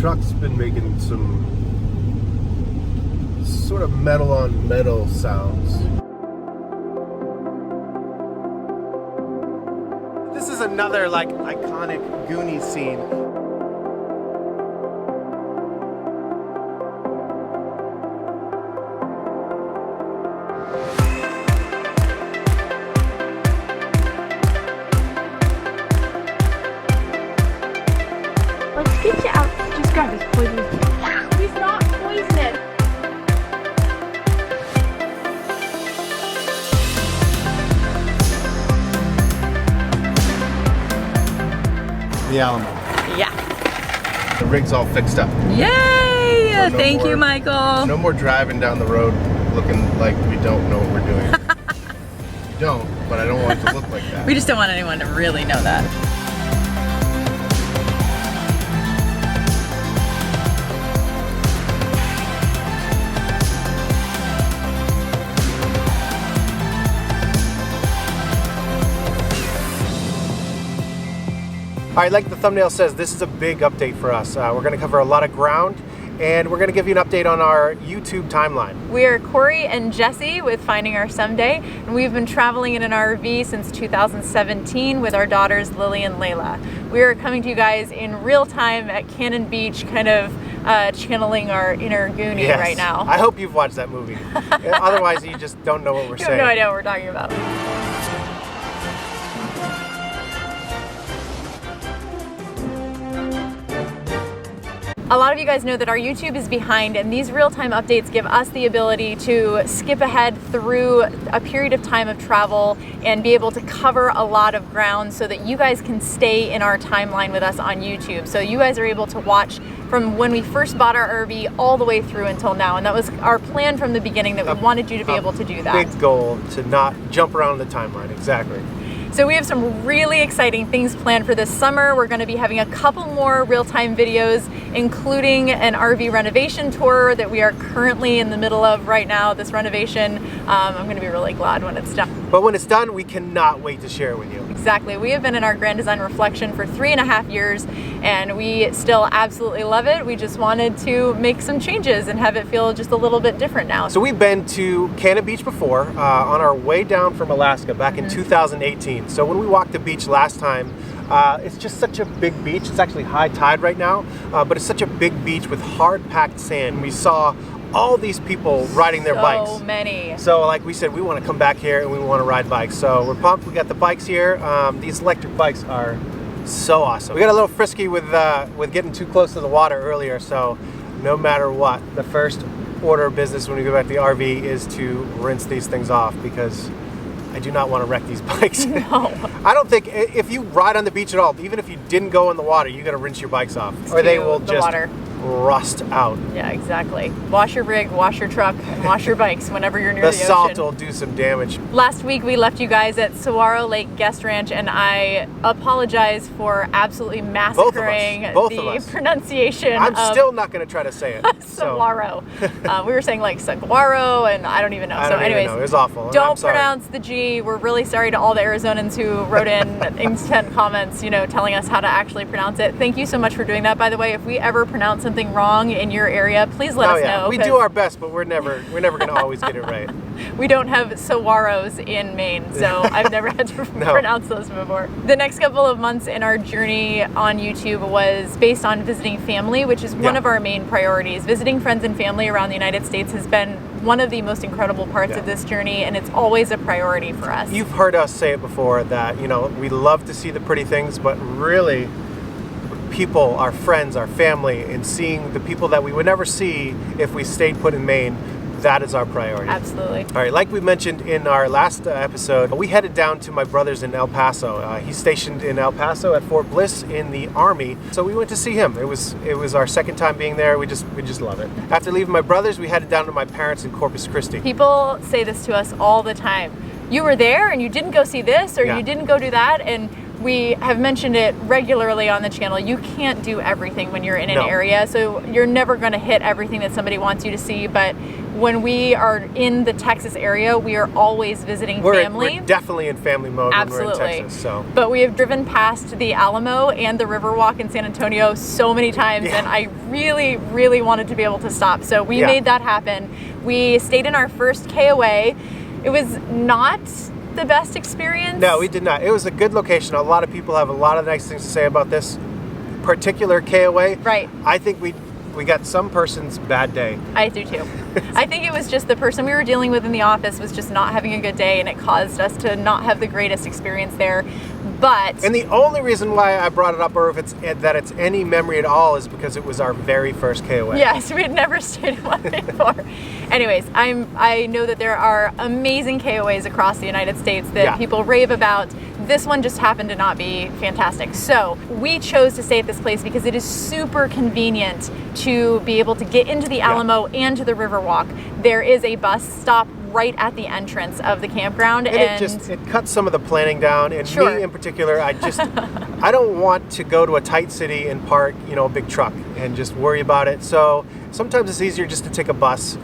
truck's been making some sort of metal on metal sounds. This is another like iconic Goonie scene. Let's get you out. Just grab this poison. He's not poisonous. The Alamo. Yeah. The rig's all fixed up. Yay! So no Thank more- you, Michael. No more driving down the road looking like we don't know what we're doing. We don't, but I don't want it to look like that. We just don't want anyone to really know that. All right, like the thumbnail says, this is a big update for us. We're going to cover a lot of ground, and we're going to give you an update on our YouTube timeline. We are Corey and Jesse with Finding Our Someday, and we've been traveling in an RV since 2017 with our daughters Lily and Layla. We are coming to you guys in real time at Canon Beach, kind of channeling our inner Goonie Yes. right now. I hope you've watched that movie. Otherwise, you just don't know what we're You saying. have no idea what we're talking about. A lot of you guys know that our YouTube is behind, and these real-time updates give us the ability to skip ahead through a period of time of travel and be able to cover a lot of ground so that you guys can stay in our timeline with us on YouTube. So you guys are able to watch from when we first bought our RV all the way through until now, and that was our plan from the beginning, that we wanted you to be able to do that. Big goal to not jump around the timeline, exactly. So we have some really exciting things planned for this summer. We're going to be having a couple more real-time videos, including an RV renovation tour that we are currently in the middle of right now, this renovation. I'm going to be really glad when it's done. But when it's done, we cannot wait to share it with you. Exactly. We have been in our Grand Design Reflection for 3.5 years, and we still absolutely love it. We just wanted to make some changes and have it feel just a little bit different now. So we've been to Canon Beach before, on our way down from Alaska back in 2018. So when we walked the beach last time, it's just such a big beach. It's actually high tide right now, but it's such a big beach with hard-packed sand. We saw all these people riding their bikes. So many. So like we said, we want to come back here and we want to ride bikes. So we're pumped. We got the bikes here. These electric bikes are so awesome. We got a little frisky with getting too close to the water earlier. So no matter what, the first order of business when we go back to the RV is to rinse these things off, because I do not want to wreck these bikes. No. I don't think, if you ride on the beach at all, even if you didn't go in the water, you got to rinse your bikes off, or they will the just water. rust out. Yeah, exactly. Wash your rig, wash your truck, and wash your bikes whenever you're near the The ocean. salt will do some damage. Last week we left you guys at Saguaro Lake Guest Ranch, and I apologize for absolutely massacring Both of the us. pronunciation I'm of still not going to try to say it. Saguaro. We were saying like saguaro, and I don't even know. I don't anyways, even know. It was awful. I'm don't sorry. pronounce the G. We're really sorry to all the Arizonans who wrote in instant comments, telling us how to actually pronounce it. Thank you so much for doing that, by the way. If we ever pronounce something wrong in your area, please let us know. We do our best, but we're never going to always get it right. We don't have saguaros in Maine, so I've never had to pronounce those before. The next couple of months in our journey on YouTube was based on visiting family, which is one of our main priorities. Visiting friends and family around the United States has been one of the most incredible parts of this journey, and it's always a priority for us. You've heard us say it before that, we love to see the pretty things, but really people, our friends, our family, and seeing the people that we would never see if we stayed put in Maine, that is our priority. Absolutely. All right, like we mentioned in our last episode, we headed down to my brother's in El Paso. He's stationed in El Paso at Fort Bliss in the Army, so we went to see him. It was our second time being there. We just love it. After leaving my brother's, we headed down to my parents in Corpus Christi. People say this to us all the time. You were there and you didn't go see this, or you didn't go do that, and we have mentioned it regularly on the channel. You can't do everything when you're in an area, so you're never going to hit everything that somebody wants you to see. But when we are in the Texas area, we are always visiting family. We're definitely in family mode. Absolutely. When we're in Texas. So. But we have driven past the Alamo and the Riverwalk in San Antonio so many times, and I really, really wanted to be able to stop. So we made that happen. We stayed in our first KOA. It was not the best experience. No, we did not. It was a good location. A lot of people have a lot of nice things to say about this particular KOA. Right. I think we got some person's bad day. I do too. I think it was just the person we were dealing with in the office was just not having a good day, and it caused us to not have the greatest experience there. And the only reason why I brought it up, or if it's any memory at all, is because it was our very first KOA. Yes, we had never stayed in one before. Anyways, I know that there are amazing KOAs across the United States that people rave about. This one just happened to not be fantastic. So we chose to stay at this place because it is super convenient to be able to get into the Alamo and to the Riverwalk. There is a bus stop right at the entrance of the campground, and it cuts some of the planning down. And me in particular, I don't want to go to a tight city and park, a big truck and just worry about it. So sometimes it's easier just to take a bus.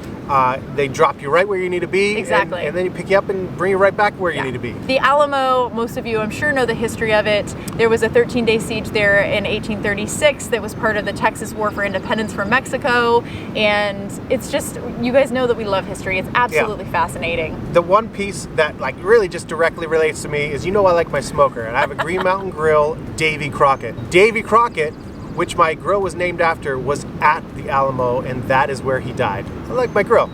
They drop you right where you need to be. Exactly. And then you pick you up and bring you right back where you need to be. The Alamo, most of you I'm sure know the history of it. There was a 13-day siege there in 1836 that was part of the Texas War for Independence from Mexico. And it's just, you guys know that we love history. It's absolutely fascinating. The one piece that really just directly relates to me is, I like my smoker. And I have a Green Mountain Grill Davy Crockett. Davy Crockett, which my grill was named after, was at the Alamo, and that is where he died. I like my grill.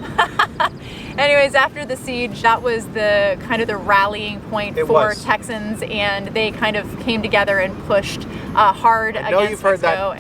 Anyways, after the siege, that was the kind of the rallying point for Texans, and they kind of came together and pushed hard against Mexico.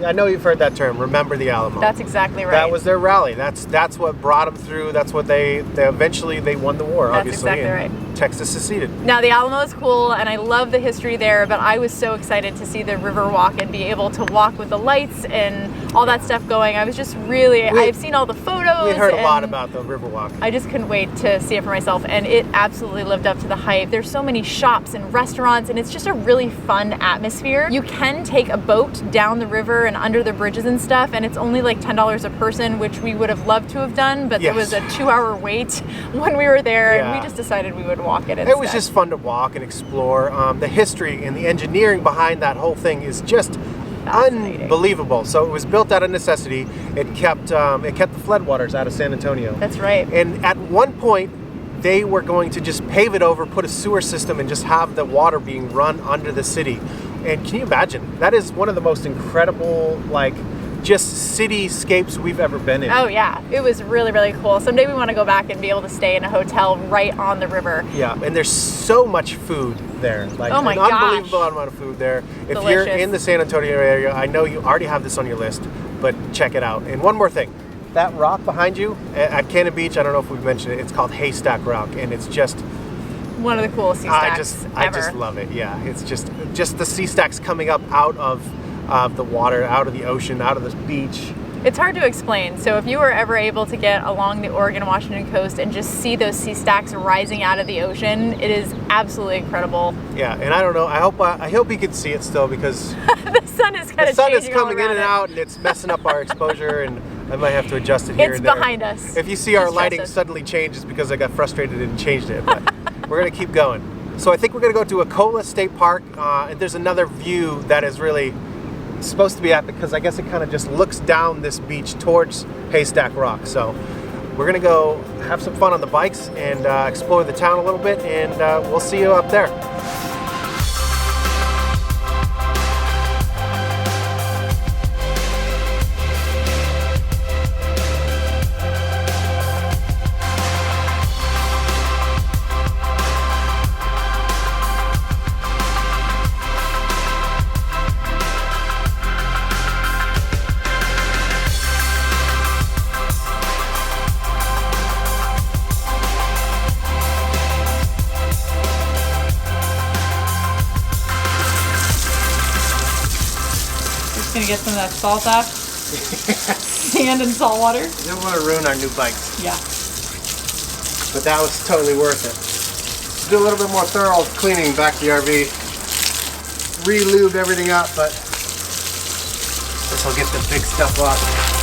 I know you've heard that term, remember the Alamo. That's exactly right. That was their rally. That's what brought them through. That's what they eventually won the war, obviously. That's exactly right. Texas seceded. Now, the Alamo is cool, and I love the history there, but I was so excited to see the Riverwalk and be able to walk with the lights and all that stuff going. I was just really, I've seen all the photos. We heard a lot about the Riverwalk. I just couldn't wait to see it for myself, and it absolutely lived up to the hype. There's so many shops and restaurants, and it's just a really fun atmosphere. You can take a boat down the river and under the bridges and stuff, and it's only like $10 a person, which we would have loved to have done, but there was a 2-hour wait when we were there, and we just decided we would walk it instead. It was just fun to walk and explore. The history and the engineering behind that whole thing is just unbelievable. So it was built out of necessity. It kept the floodwaters out of San Antonio. That's right. And at one point, they were going to just pave it over, put a sewer system, and just have the water being run under the city. And can you imagine? That is one of the most incredible, just cityscapes we've ever been in. Oh yeah, it was really, really cool. Someday we want to go back and be able to stay in a hotel right on the river. Yeah, and there's so much food there. Oh my gosh. Unbelievable amount of food there. If you're in the San Antonio area, I know you already have this on your list, but check it out. And one more thing. That rock behind you at Canon Beach, I don't know if we've mentioned it, it's called Haystack Rock, and it's just one of the coolest sea stacks I just love it. Yeah, it's just the sea stacks coming up out of the water, out of the ocean, out of the beach. It's hard to explain. So if you were ever able to get along the Oregon-Washington coast and just see those sea stacks rising out of the ocean, it is absolutely incredible. Yeah, and I don't know. I hope you can see it still, because the sun is coming in and out, and it's messing up our exposure, and I might have to adjust it here and there. It's behind us. If you see our lighting suddenly change, it's because I got frustrated and changed it. But we're gonna keep going. So I think we're gonna go to Ecola State Park, and there's another view that is really supposed to be at, because I guess it kind of just looks down this beach towards Haystack Rock. So we're gonna go have some fun on the bikes and explore the town a little bit, and we'll see you up there. Gonna get some of that salt off. Sand and salt water. We didn't want to ruin our new bikes. Yeah. But that was totally worth it. Let's do a little bit more thorough cleaning back the RV. re-lubed everything up, but this will get the big stuff off.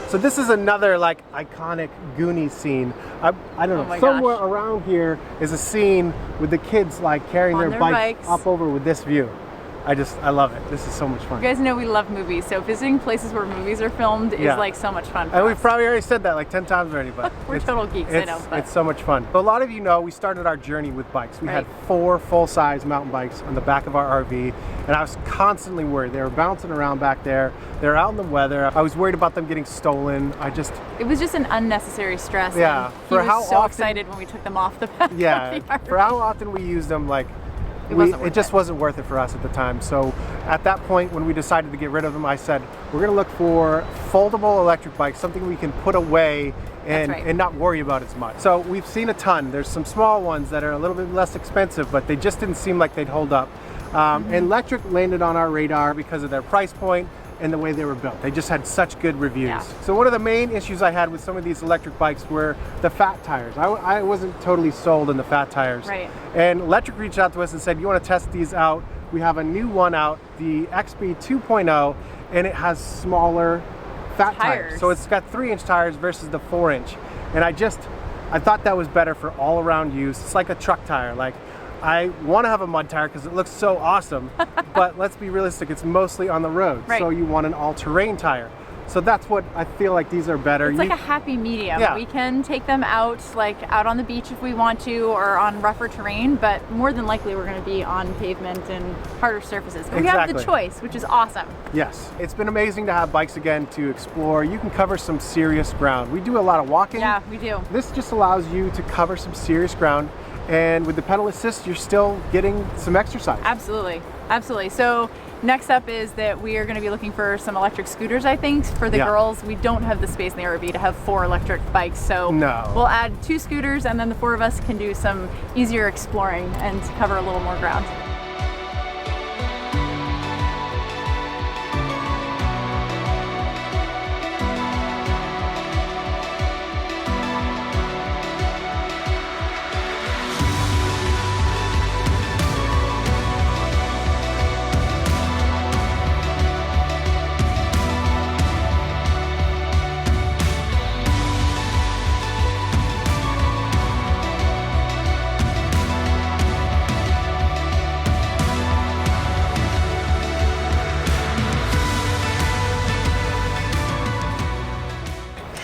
So this is another like iconic Goonie scene. I don't know, somewhere around here is a scene with the kids like carrying their bikes up over with this view. I love it. This is so much fun. You guys know we love movies, so visiting places where movies are filmed is like so much fun. And we've probably already said that like 10 times already, but we're total geeks, I know. But it's so much fun. So a lot of you know we started our journey with bikes. We had 4 full-size mountain bikes on the back of our RV, and I was constantly worried. They were bouncing around back there. They're out in the weather. I was worried about them getting stolen. It was just an unnecessary stress. Yeah. He was so excited when we took them off the back. Yeah. For how often we used them, like it just wasn't worth it for us at the time. So at that point, when we decided to get rid of them, I said, we're going to look for foldable electric bikes, something we can put away and not worry about as much. So we've seen a ton. There's some small ones that are a little bit less expensive, but they just didn't seem like they'd hold up. And Lectric landed on our radar because of their price point and the way they were built. They just had such good reviews. Yeah. So one of the main issues I had with some of these electric bikes were the fat tires. I wasn't totally sold on the fat tires. Right. And Lectric reached out to us and said, you want to test these out? We have a new one out, the XB 2.0, and it has smaller fat tires. So it's got 3-inch tires versus the 4-inch. And I thought that was better for all around use. It's like a truck tire. Like, I want to have a mud tire because it looks so awesome, but let's be realistic, it's mostly on the road. Right. So you want an all-terrain tire. So that's what I feel like these are better. It's like a happy medium. Yeah. We can take them out, like out on the beach if we want to, or on rougher terrain, but more than likely we're going to be on pavement and harder surfaces. But we have the choice, which is awesome. Yes. It's been amazing to have bikes again to explore. You can cover some serious ground. We do a lot of walking. Yeah, we do. This just allows you to cover some serious ground. And with the pedal assist, you're still getting some exercise. Absolutely, absolutely. So next up is that we are going to be looking for some electric scooters, I think, for the girls. We don't have the space in the RV to have 4 electric bikes, so we'll add 2 scooters, and then the 4 of us can do some easier exploring and cover a little more ground.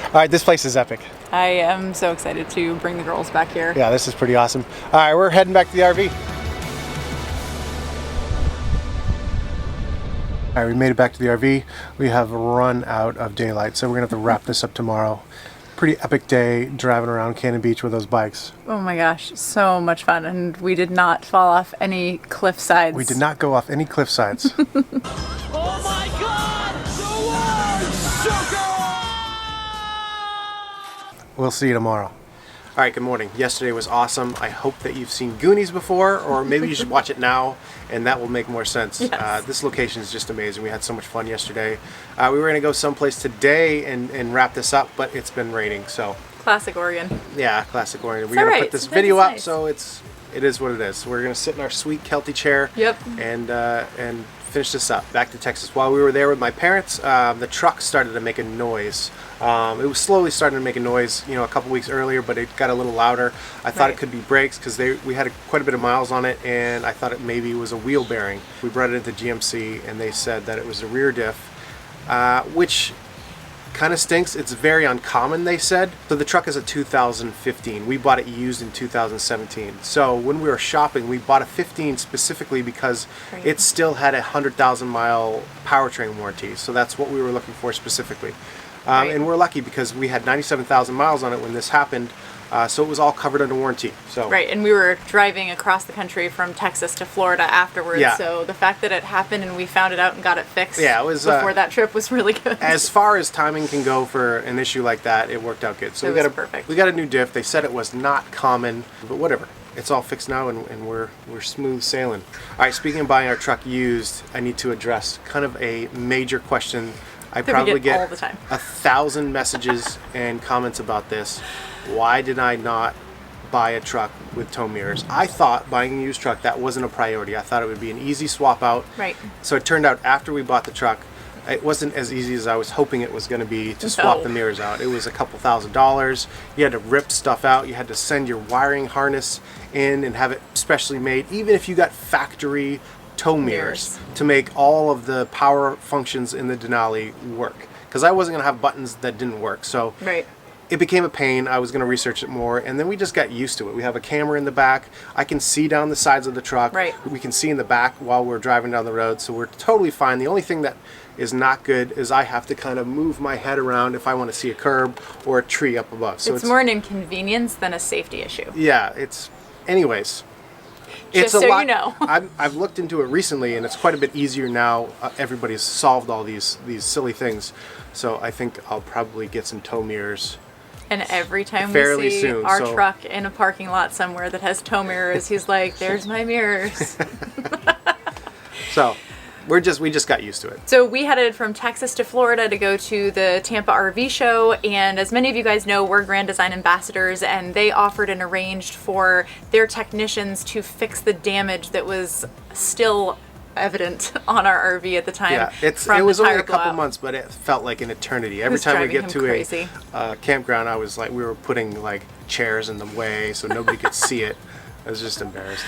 All right, this place is epic. I am so excited to bring the girls back here. Yeah, this is pretty awesome. All right, we're heading back to the RV. All right, we made it back to the RV. We have run out of daylight, so we're gonna have to wrap this up tomorrow. Pretty epic day driving around Canon Beach with those bikes. Oh my gosh, so much fun. And we did not fall off any cliff sides. We did not go off any cliff sides. Oh my God, the world, sugar! We'll see you tomorrow. All right, good morning. Yesterday was awesome. I hope that you've seen Goonies before, or maybe you should watch it now, and that will make more sense. Yes. This location is just amazing. We had so much fun yesterday. We were gonna go someplace today and wrap this up, but it's been raining, so. Classic Oregon. Yeah, classic Oregon. We're gonna put this video up, so it is what it is. We're gonna sit in our sweet Kelty chair and finish this up. Back to Texas. While we were there with my parents, the truck started to make a noise. It was slowly starting to make a noise, a couple weeks earlier, but it got a little louder. I thought it could be brakes because we had quite a bit of miles on it, and I thought it maybe was a wheel bearing. We brought it into GMC, and they said that it was a rear diff, which kind of stinks. It's very uncommon, they said. So the truck is a 2015. We bought it used in 2017. So when we were shopping, we bought a 15 specifically because it still had a 100,000 mile powertrain warranty. So that's what we were looking for specifically. And we're lucky because we had 97,000 miles on it when this happened. So it was all covered under warranty. So Right, and we were driving across the country from Texas to Florida afterwards. Yeah. So the fact that it happened and we found it out and got it fixed Yeah, it was, before that trip was really good. as far as timing can go for an issue like that, it worked out good. So It we was got perfect. we got a new diff. They said it was not common, but whatever. It's all fixed now, and we're smooth sailing. All right, speaking of buying our truck used, I need to address kind of a major question. I That we probably get get all the time. 1,000 messages and comments about this. Why did I not buy a truck with tow mirrors? I thought buying a used truck, that wasn't a priority. I thought it would be an easy swap out. Right. So it turned out after we bought the truck, it wasn't as easy as I was hoping it was going to be to swap No. the mirrors out. It was a couple $1,000s. You had to rip stuff out. You had to send your wiring harness in and have it specially made, even if you got factory tow mirrors to make all of the power functions in the Denali work. Because I wasn't going to have buttons that didn't work. So Right. it became a pain. I was going to research it more, and then we just got used to it. We have a camera in the back. I can see down the sides of the truck. Right. We can see in the back while we're driving down the road, so we're totally fine. The only thing that is not good is I have to kind of move my head around if I want to see a curb or a tree up above. So It's more an inconvenience than a safety issue. yeah, it's anyways. It's Just a so lot. you know. I've looked into it recently, and it's quite a bit easier now. Everybody's solved all these silly things, so I think I'll probably get some tow mirrors. And every time Fairly we see soon, our so- truck in a parking lot somewhere that has tow mirrors, he's like, "There's my mirrors." So we just got used to it. So we headed from Texas to Florida to go to the Tampa RV show, and as many of you guys know, we're Grand Design ambassadors, and they offered and arranged for their technicians to fix the damage that was still evident on our RV at the time. Yeah, it from was the only tire a couple blowout. months, but it felt like an eternity. Every was time we driving get him to crazy. a campground, I was like, we were putting like chairs in the way so nobody could see it. I was just embarrassed.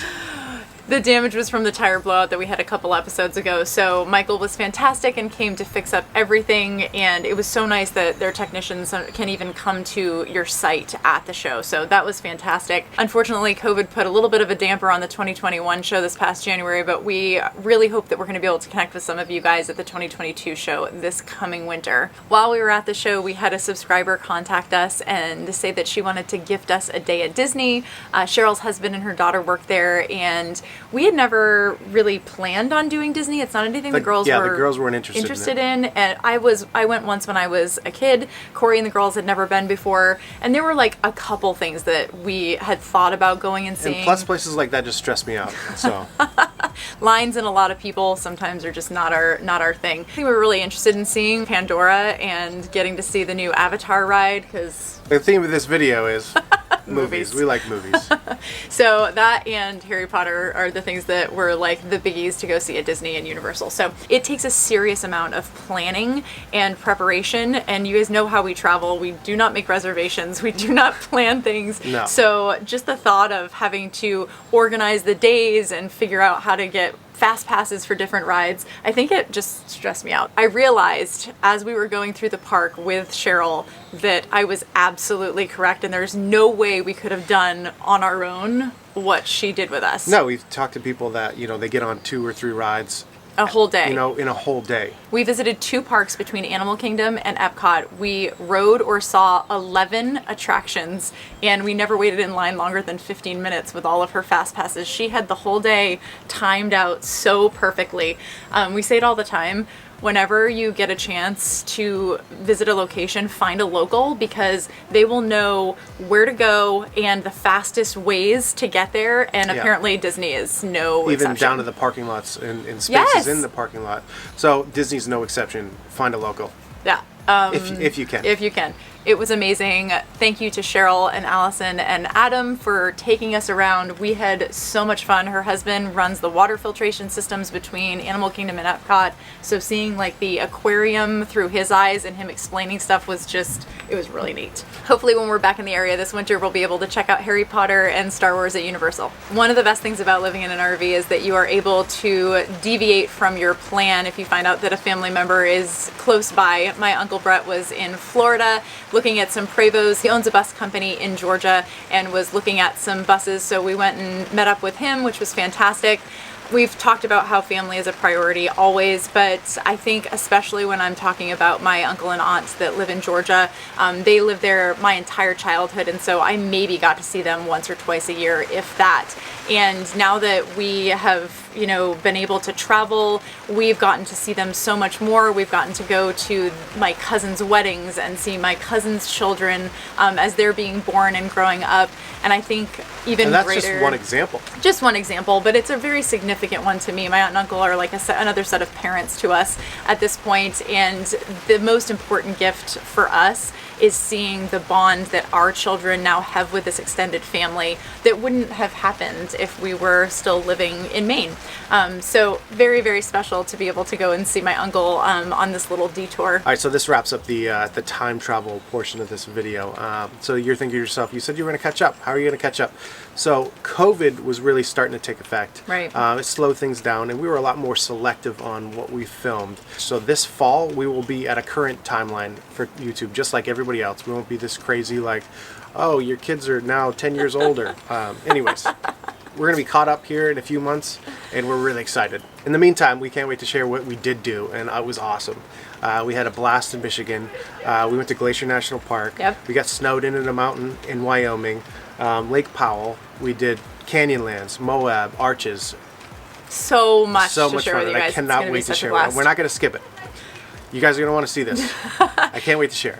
The damage was from the tire blowout that we had a couple episodes ago. So Michael was fantastic and came to fix up everything. And it was so nice that their technicians can even come to your site at the show. So that was fantastic. Unfortunately, COVID put a little bit of a damper on the 2021 show this past January, but we really hope that we're going to be able to connect with some of you guys at the 2022 show this coming winter. While we were at the show, we had a subscriber contact us and say that she wanted to gift us a day at Disney. Cheryl's husband and her daughter work there, and we had never really planned on doing Disney. It's not anything the girls the were girls weren't interested in. And I went once when I was a kid. Corey and the girls had never been before, and there were like a couple things that we had thought about going and seeing. And plus, places like that just stress me out. So Lines and a lot of people sometimes are just not our thing. I think we were really interested in seeing Pandora and getting to see the new Avatar ride, because the theme of this video is Movies. We like movies. so that and Harry Potter are the things that were like the biggies to go see at Disney and Universal. So it takes a serious amount of planning and preparation, and you guys know how we travel. We do not make reservations. We do not plan things. No. So just the thought of having to organize the days and figure out how to get fast passes for different rides, I think it just stressed me out. I realized as we were going through the park with Cheryl that I was absolutely correct, and there's no way we could have done on our own what she did with us. No, we've talked to people that, they get on 2 or 3 rides, A whole day. in a whole day. We visited 2 parks between Animal Kingdom and Epcot. We rode or saw 11 attractions, and we never waited in line longer than 15 minutes with all of her fast passes. She had the whole day timed out so perfectly. We say it all the time. Whenever you get a chance to visit a location, find a local, because they will know where to go and the fastest ways to get there. And Yeah. apparently Disney is no Even exception. down to the parking lots and spaces Yes. in the parking lot. So Disney's no exception. Find a local. Yeah. If you can. If you can. It was amazing. Thank you to Cheryl and Allison and Adam for taking us around. We had so much fun. Her husband runs the water filtration systems between Animal Kingdom and Epcot. So seeing like the aquarium through his eyes and him explaining stuff was it was really neat. Hopefully when we're back in the area this winter, we'll be able to check out Harry Potter and Star Wars at Universal. One of the best things about living in an RV is that you are able to deviate from your plan if you find out that a family member is close by. My Uncle Brett was in Florida looking at some Prevos. He owns a bus company in Georgia and was looking at some buses, so we went and met up with him, which was fantastic. We've talked about how family is a priority always, but I think especially when I'm talking about my uncle and aunts that live in Georgia, they lived there my entire childhood, and so I maybe got to see them once or twice a year, if that. And now that we have, you know, been able to travel, we've gotten to see them so much more. We've gotten to go to my cousins' weddings and see my cousins' children as they're being born and growing up. And I think even that's greater. just one example. Just one example, but it's a very significant one to me. My aunt and uncle are like another set of parents to us at this point, and the most important gift for us is seeing the bond that our children now have with this extended family that wouldn't have happened if we were still living in Maine. So very, very special to be able to go and see my uncle on this little detour. All right, so this wraps up the time travel portion of this video. So you're thinking to yourself, you said you were going to catch up. How are you going to catch up? So COVID was really starting to take effect. Right. It slowed things down, and we were a lot more selective on what we filmed. So this fall, we will be at a current timeline for YouTube, just like everybody else. We won't be this crazy like, oh, your kids are now 10 years older. Anyways, we're going to be caught up here in a few months, and we're really excited. In the meantime, we can't wait to share what we did do, and it was awesome. We had a blast in Michigan. We went to Glacier National Park. Yep. We got snowed in a mountain in Wyoming. Lake Powell. We did Canyonlands, Moab, Arches. So much So to much share fun, with you and guys. I cannot It's gonna wait be to such a share it. blast. We're not going to skip it. You guys are going to want to see this. I can't wait to share it.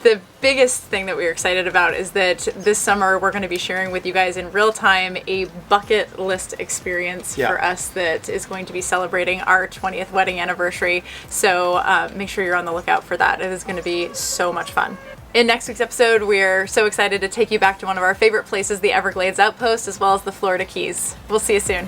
The biggest thing that we're excited about is that this summer we're going to be sharing with you guys in real time a bucket list experience for us that is going to be celebrating our 20th wedding anniversary. So make sure you're on the lookout for that. It is going to be so much fun. In next week's episode, we're so excited to take you back to one of our favorite places, the Everglades Outpost, as well as the Florida Keys. We'll see you soon.